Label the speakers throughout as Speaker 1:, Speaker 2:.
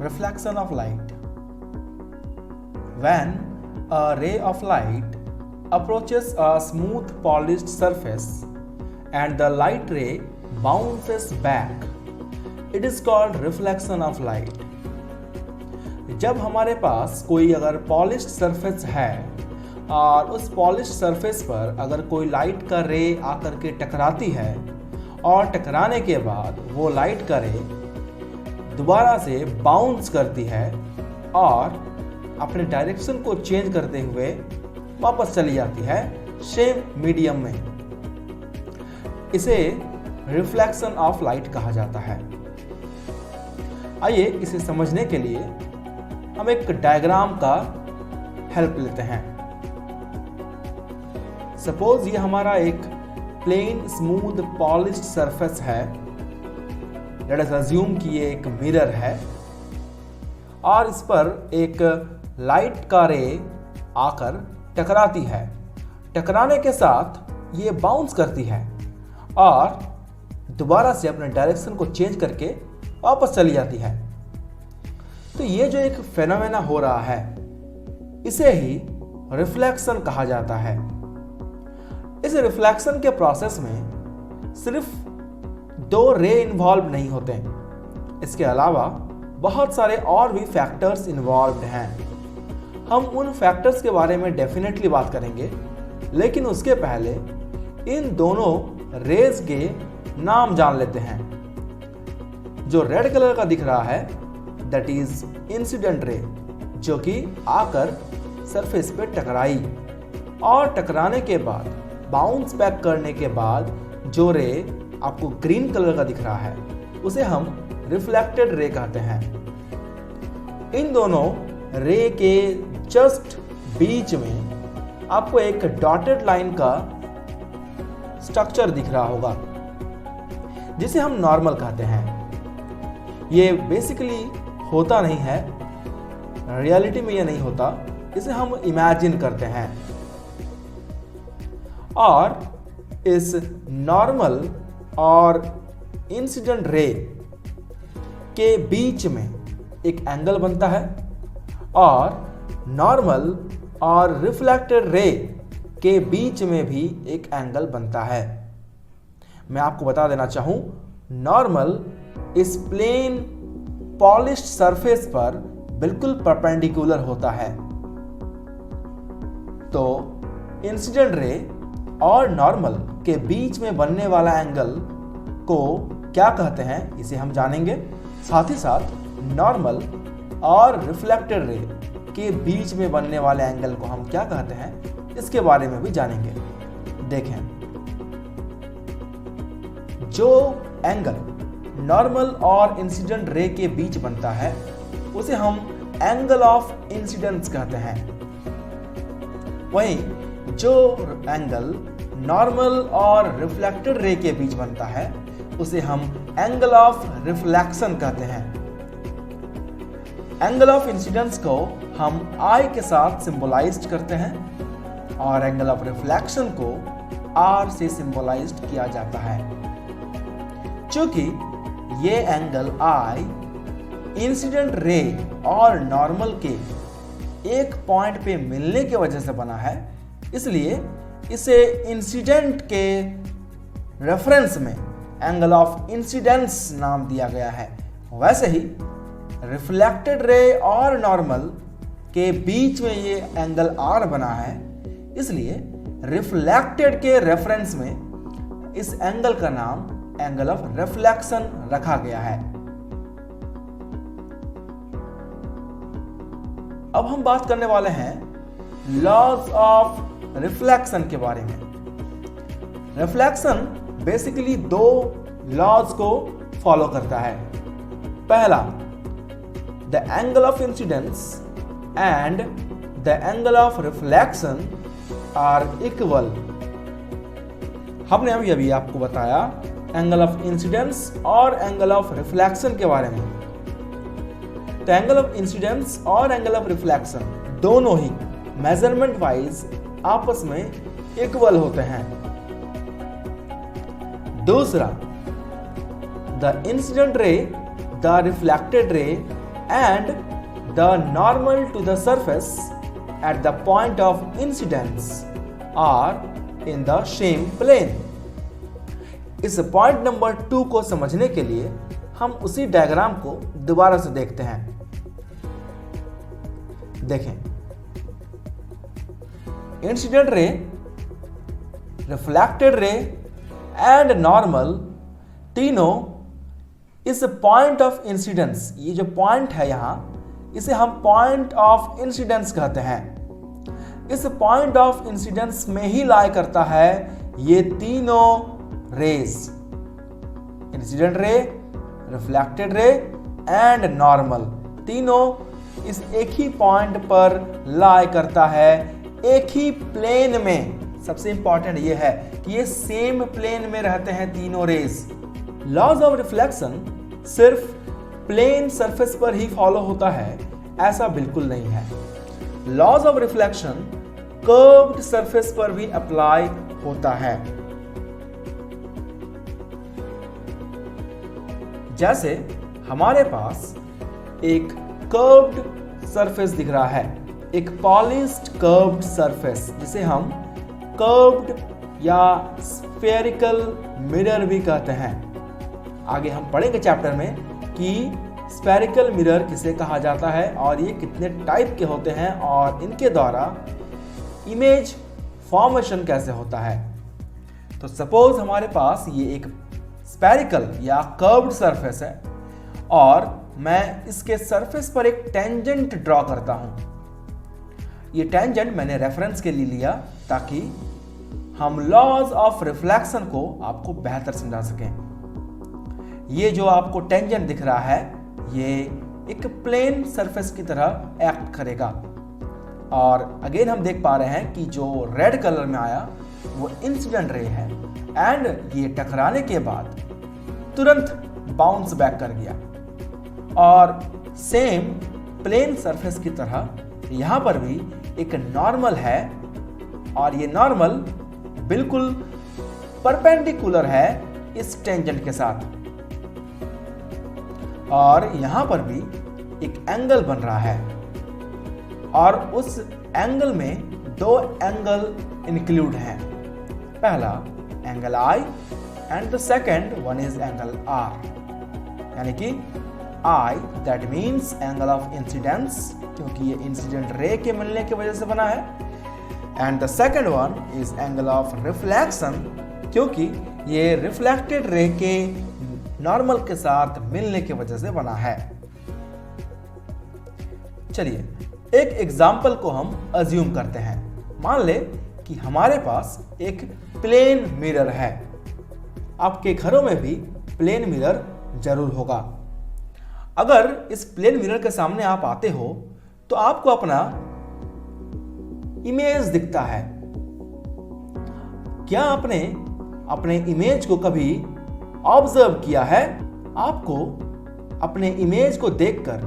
Speaker 1: Reflection of light. When a ray of light approaches a smooth polished surface and the light ray bounces back, it is called reflection of light. जब हमारे पास कोई अगर polished surface है और उस polished surface पर अगर कोई लाइट का रे आकर के टकराती है और टकराने के बाद वो लाइट का रे दोबारा से बाउंस करती है और अपने डायरेक्शन को चेंज करते हुए वापस चली जाती है सेम मीडियम में, इसे रिफ्लेक्शन ऑफ लाइट कहा जाता है। आइए इसे समझने के लिए हम एक डायग्राम का हेल्प लेते हैं। सपोज ये हमारा एक प्लेन स्मूथ पॉलिश्ड सरफेस है। लेट अस अज्यूम कि ये एक मिरर है और इस पर एक लाइट का रे आकर टकराती है। टकराने के साथ ये बाउंस करती है और दोबारा से अपने डायरेक्शन को चेंज करके वापस चली जाती है। तो ये जो एक फेनोमेना हो रहा है इसे ही रिफ्लेक्शन कहा जाता है। इस रिफ्लेक्शन के प्रोसेस में सिर्फ दो रे इन्वॉल्व नहीं होते, इसके अलावा बहुत सारे और भी फैक्टर्स इन्वॉल्व्ड हैं। हम उन फैक्टर्स के बारे में डेफिनेटली बात करेंगे, लेकिन उसके पहले इन दोनों रेज के नाम जान लेते हैं। जो रेड कलर का दिख रहा है दैट इज इंसिडेंट रे, जो कि आकर सरफेस पे टकराई और टकराने के बाद बाउंस बैक करने के बाद जो रे आपको ग्रीन कलर का दिख रहा है उसे हम रिफ्लेक्टेड रे कहते हैं। इन दोनों रे के जस्ट बीच में आपको एक डॉटेड लाइन का स्ट्रक्चर दिख रहा होगा जिसे हम नॉर्मल कहते हैं। ये बेसिकली होता नहीं है, रियलिटी में ये नहीं होता, इसे हम इमेजिन करते हैं। और इस नॉर्मल और इंसिडेंट रे के बीच में एक एंगल बनता है और नॉर्मल और रिफ्लेक्टेड रे के बीच में भी एक एंगल बनता है। मैं आपको बता देना चाहूं, नॉर्मल इस प्लेन पॉलिश्ड सरफेस पर बिल्कुल परपेंडिकुलर होता है। तो इंसिडेंट रे और नॉर्मल के बीच में बनने वाला एंगल को क्या कहते हैं इसे हम जानेंगे। साथ ही साथ नॉर्मल और रिफ्लेक्टेड रे के बीच में बनने वाले एंगल को हम क्या कहते हैं इसके बारे में भी जानेंगे। देखें, जो एंगल नॉर्मल और इंसिडेंट रे के बीच बनता है उसे हम एंगल ऑफ इंसिडेंस कहते हैं। वहीं जो एंगल नॉर्मल और रिफ्लेक्टेड रे के बीच बनता है उसे हम एंगल ऑफ रिफ्लेक्शन कहते हैं। एंगल ऑफ इंसिडेंस को हम आई के साथ सिंबलाइज्ड करते हैं और एंगल ऑफ रिफ्लेक्शन को आर से सिंबलाइज्ड किया जाता है। क्योंकि ये एंगल आई इंसिडेंट रे और नॉर्मल के एक पॉइंट पे मिलने की वजह से बना है, इसलिए इसे इंसिडेंट के रेफरेंस में एंगल ऑफ इंसिडेंस नाम दिया गया है। वैसे ही रिफ्लेक्टेड रे और नॉर्मल के बीच में ये एंगल आर बना है, इसलिए रिफ्लेक्टेड के रेफरेंस में इस एंगल का नाम एंगल ऑफ रिफ्लेक्शन रखा गया है। अब हम बात करने वाले हैं लॉज ऑफ रिफ्लेक्शन के बारे में। रिफ्लेक्शन बेसिकली दो लॉज को फॉलो करता है। पहला, the angle of incidence and the angle of reflection are equal. हमने अभी आपको बताया एंगल ऑफ इंसिडेंस और एंगल ऑफ रिफ्लेक्शन के बारे में। तो एंगल ऑफ इंसिडेंस और एंगल ऑफ रिफ्लेक्शन दोनों ही मेजरमेंट वाइज आपस में इक्वल होते हैं। दूसरा, the incident ray, the reflected ray and the normal to the surface at the point of incidence are in the same plane. इस point number 2 को समझने के लिए हम उसी डायग्राम को दोबारा से देखते हैं। देखें, incident ray, reflected ray and normal तीनों इस पॉइंट ऑफ इंसिडेंस, ये जो पॉइंट है यहां, इसे हम पॉइंट ऑफ इंसिडेंस कहते हैं। इस पॉइंट ऑफ इंसिडेंस में ही लाई करता है ये तीनों rays, incident ray, reflected ray and normal, तीनों इस एक ही पॉइंट पर लाई करता है, एक ही प्लेन में। सबसे इंपॉर्टेंट ये है कि ये सेम प्लेन में रहते हैं तीनों रेज। लॉज ऑफ रिफ्लेक्शन सिर्फ प्लेन सरफेस पर ही फॉलो होता है, ऐसा बिल्कुल नहीं है। Laws of reflection curved surface पर भी अप्लाई होता है। जैसे हमारे पास एक कर्व्ड सरफेस दिख रहा है, एक पॉलिश्ड कर्व्ड सरफेस, जिसे हम कर्व्ड या स्फेरिकल मिरर भी कहते हैं। आगे हम पढ़ेंगे चैप्टर में कि स्फेरिकल मिरर किसे कहा जाता है और ये कितने टाइप के होते हैं और इनके द्वारा इमेज फॉर्मेशन कैसे होता है। तो सपोज हमारे पास ये एक स्फेरिकल या कर्व्ड सरफेस है और मैं इसके सरफेस पर एक टेंजेंट ड्रॉ करता हूं। ये टेंजेंट मैंने रेफरेंस के लिए लिया ताकि हम लॉज ऑफ रिफ्लेक्शन को आपको बेहतर समझा सकें। ये जो आपको टेंजेंट दिख रहा है ये एक प्लेन सरफेस की तरह एक्ट करेगा और अगेन हम देख पा रहे हैं कि जो रेड कलर में आया वो इंसिडेंट रे है एंड ये टकराने के बाद तुरंत बाउंस बैक कर गया। और सेम प्लेन सरफेस की तरह यहां पर भी एक नॉर्मल है और ये नॉर्मल बिल्कुल परपेंडिकुलर है इस टेंजेंट के साथ और यहां पर भी एक एंगल बन रहा है और उस एंगल में दो एंगल इंक्लूड हैं। पहला angle I and the second one is angle R, यानी कि I that means angle of incidence, क्योंकि ये इंसिडेंट रे के मिलने की वजह से बना है, and the second one is angle of reflection, क्योंकि ये रिफ्लेक्टेड रे के नॉर्मल के साथ मिलने की वजह से बना है। चलिए एक एग्जाम्पल को हम अज्यूम करते हैं। मान ले कि हमारे पास एक प्लेन मिरर है। आपके घरों में भी प्लेन मिरर जरूर होगा। अगर इस प्लेन मिरर के सामने आप आते हो तो आपको अपना इमेज दिखता है। क्या आपने अपने इमेज को कभी ऑब्जर्व किया है? आपको अपने इमेज को देखकर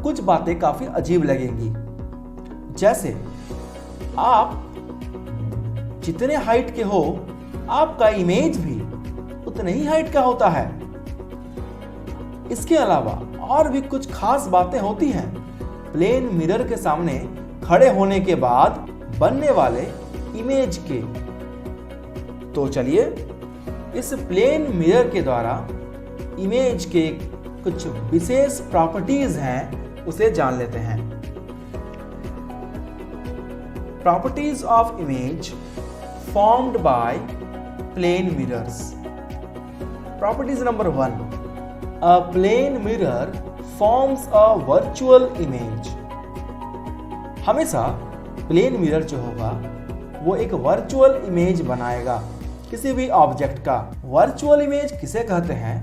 Speaker 1: कुछ बातें काफी अजीब लगेंगी। जैसे आप जितने हाइट के हो आपका इमेज भी उतने ही हाइट का होता है। इसके अलावा और भी कुछ खास बातें होती हैं प्लेन मिरर के सामने खड़े होने के बाद बनने वाले इमेज के। तो चलिए इस प्लेन मिरर के द्वारा इमेज के कुछ विशेष प्रॉपर्टीज हैं उसे जान लेते हैं। Properties of image formed by plane mirrors. Properties number 1, a plane mirror forms a virtual image. हमेशा प्लेन मिरर जो होगा वो एक वर्चुअल इमेज बनाएगा किसी भी ऑब्जेक्ट का। वर्चुअल इमेज किसे कहते हैं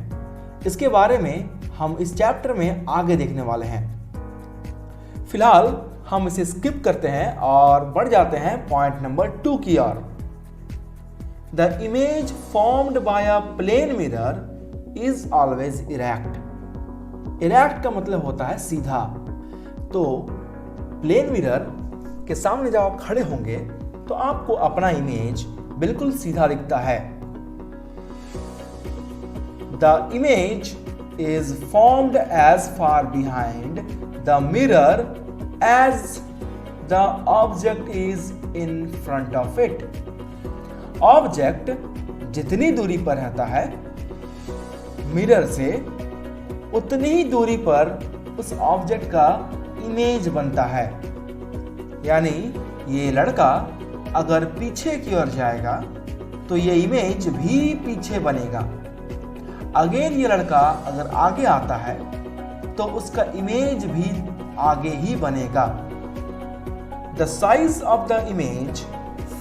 Speaker 1: इसके बारे में हम इस चैप्टर में आगे देखने वाले हैं। फिलहाल हम इसे स्किप करते हैं और बढ़ जाते हैं पॉइंट नंबर 2 की ओर। The image formed by a plane mirror is always erect. Erect का मतलब होता है सीधा। तो प्लेन मिरर के सामने जब आप खड़े होंगे तो आपको अपना इमेज बिल्कुल सीधा दिखता है। The image is formed as far behind the mirror as the object is in front of it. Object जितनी दूरी पर रहता है मिरर से, उतनी ही दूरी पर उस ऑब्जेक्ट का इमेज बनता है। यानी ये लड़का अगर पीछे की ओर जाएगा तो ये इमेज भी पीछे बनेगा। अगेन ये लड़का अगर आगे आता है तो उसका इमेज भी आगे ही बनेगा। The size of the image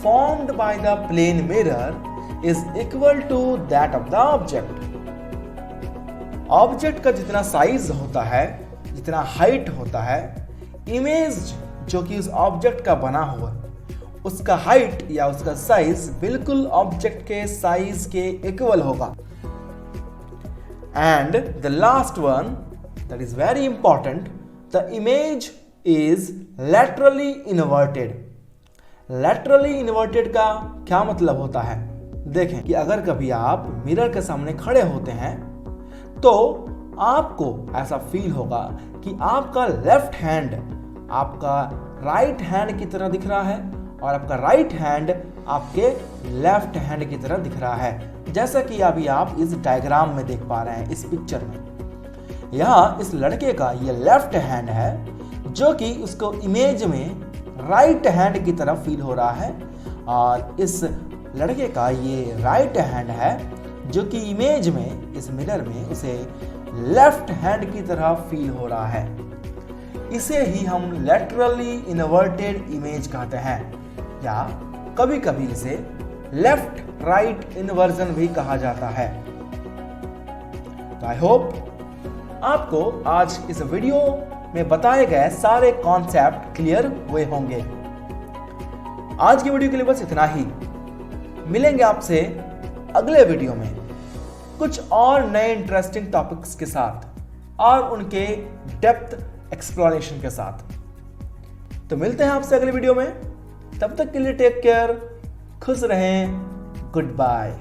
Speaker 1: formed by the plane mirror is equal to that of the object. Object का जितना साइज होता है, जितना हाइट होता है, इमेज जो कि उस ऑब्जेक्ट का बना हुआ उसका हाइट या उसका साइज बिल्कुल ऑब्जेक्ट के साइज के इक्वल होगा। And the last one that is very important, the image is laterally inverted. Laterally inverted का क्या मतलब होता है? देखें कि अगर कभी आप मिरर के सामने खड़े होते हैं तो आपको ऐसा फील होगा कि आपका लेफ्ट हैंड आपका राइट हैंड की तरह दिख रहा है और आपका राइट हैंड आपके लेफ्ट हैंड की तरह दिख रहा है, जैसा कि अभी आप इस डायग्राम में देख पा रहे हैं, इस पिक्चर में। यहाँ इस लड़के का ये लेफ्ट हैंड है जो कि उसको इमेज में राइट हैंड की तरह फील हो रहा है, और इस लड़के का ये राइट हैंड है जो कि इमेज में, इस मिरर में उसे लेफ्ट हैंड की तरह फील हो रहा है। इसे ही हम लैटरली इन्वर्टेड इमेज कहते हैं, या कभी कभी इसे लेफ्ट राइट इन्वर्जन भी कहा जाता है। तो आई होप आपको आज इस वीडियो में बताए गए सारे कॉन्सेप्ट क्लियर हुए होंगे। आज की वीडियो के लिए बस इतना ही। मिलेंगे आपसे अगले वीडियो में कुछ और नए इंटरेस्टिंग टॉपिक्स के साथ और उनके डेप्थ एक्सप्लोरेशन के साथ। तो मिलते हैं आपसे अगले वीडियो में, तब तक के लिए टेक केयर, खुश रहें, गुड बाय।